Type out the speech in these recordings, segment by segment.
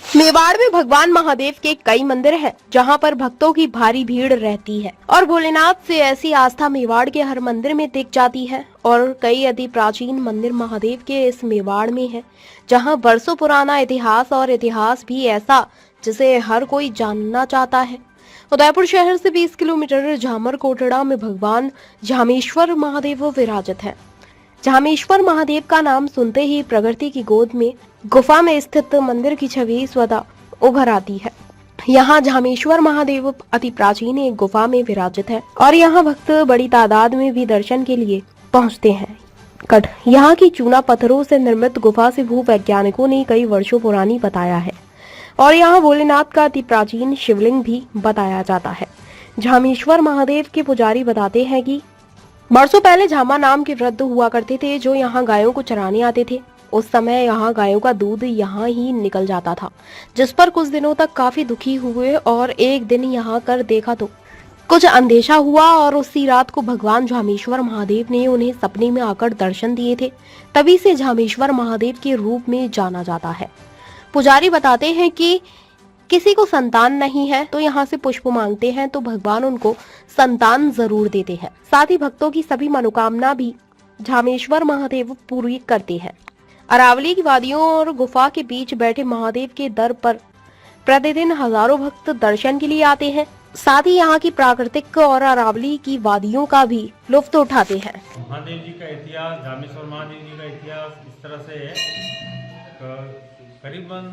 मेवाड़ में भगवान महादेव के कई मंदिर हैं, जहां पर भक्तों की भारी भीड़ रहती है और भोलेनाथ से ऐसी आस्था मेवाड़ के हर मंदिर में दिख जाती है। और कई अति प्राचीन मंदिर महादेव के इस मेवाड़ में है, जहां वर्षों पुराना इतिहास और इतिहास भी ऐसा जिसे हर कोई जानना चाहता है। उदयपुर शहर से 20 किलोमीटर झामर कोटड़ा में भगवान झामेश्वर महादेव विराजित है। झामेश्वर महादेव का नाम सुनते ही प्रकृति की गोद में गुफा में स्थित मंदिर की छवि स्वतः उभर आती है। यहाँ झामेश्वर महादेव अति प्राचीन एक गुफा में विराजित है और यहाँ भक्त बड़ी तादाद में भी दर्शन के लिए पहुँचते हैं। यहाँ की चूना पत्थरों से निर्मित गुफा से भूवैज्ञानिकों ने कई वर्षों पुरानी बताया है और यहाँ भोलेनाथ का अति प्राचीन शिवलिंग भी बताया जाता है। झामेश्वर महादेव के पुजारी बताते हैं कि वर्षों पहले झामा नाम के वृद्ध हुआ करते थे, जो यहाँ गायों को चराने आते थे। उस समय यहाँ गायों का दूध यहाँ ही निकल जाता था, जिस पर कुछ दिनों तक काफी दुखी हुए और एक दिन यहाँ कर देखा तो कुछ अंधेशा हुआ और उसी रात को भगवान झामेश्वर महादेव ने उन्हें सपने में आकर दर्शन दिए थे। तभी से झामेश्वर महादेव के रूप में जाना जाता है। पुजारी बताते हैं कि किसी को संतान नहीं है तो यहाँ से पुष्प मांगते हैं तो भगवान उनको संतान जरूर देते हैं। साथ ही भक्तों की सभी मनोकामना भी झामेश्वर महादेव पूरी करते हैं। अरावली की वादियों और गुफा के बीच बैठे महादेव के दर पर प्रतिदिन हजारों भक्त दर्शन के लिए आते हैं। साथ ही यहाँ की प्राकृतिक और अरावली की वादियों का भी लुत्फ उठाते हैं। महादेव जी का इतिहास, झामेश्वर महादेव जी का इतिहास इस तरह से है। करीबन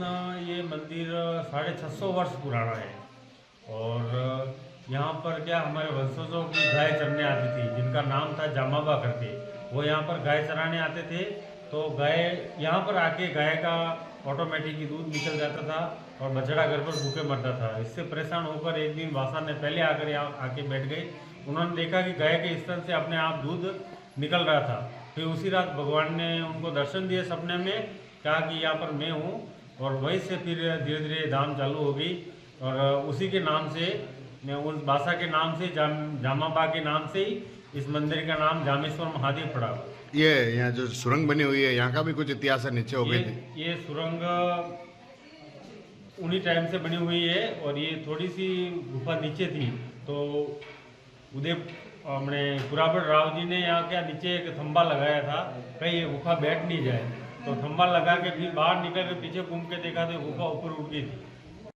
ये मंदिर 650 वर्ष पुराना है और यहाँ पर क्या हमारे वंशजों की गाय चरने आती थी, जिनका नाम था जामाबा करके। वो यहाँ पर गाय चराने आते थे तो गाय यहाँ पर आके गाय का ऑटोमेटिक ही दूध निकल जाता था और बछड़ा घर पर भूखे मरता था। इससे परेशान होकर एक दिन वासा ने पहले आकर यहाँ आके बैठ गए। उन्होंने देखा कि गाय के स्तन से अपने आप दूध निकल रहा था। फिर उसी रात भगवान ने उनको दर्शन दिए सपने में, कहा कि यहाँ पर मैं हूँ, और वहीं से फिर धीरे धीरे धाम चालू हो गई और उसी के नाम से, उस भाषा के नाम से, जामाबा के नाम से ही इस मंदिर का नाम झामेश्वर महादेव पड़ा। ये यहाँ जो सुरंग बनी हुई है, यहाँ का भी कुछ इतिहास है, नीचे हो गई थी। ये सुरंग उन्हीं टाइम से बनी हुई है और ये थोड़ी सी गुफा नीचे थी तो अपने पुराबड़ राव जी ने यहाँ क्या नीचे एक थंबा लगाया था, कहीं ये गुफा बैठ नहीं जाए, तो थंबा लगा के फिर बाहर निकल के पीछे घूम के देखा तो गुफा ऊपर उठ गई थी।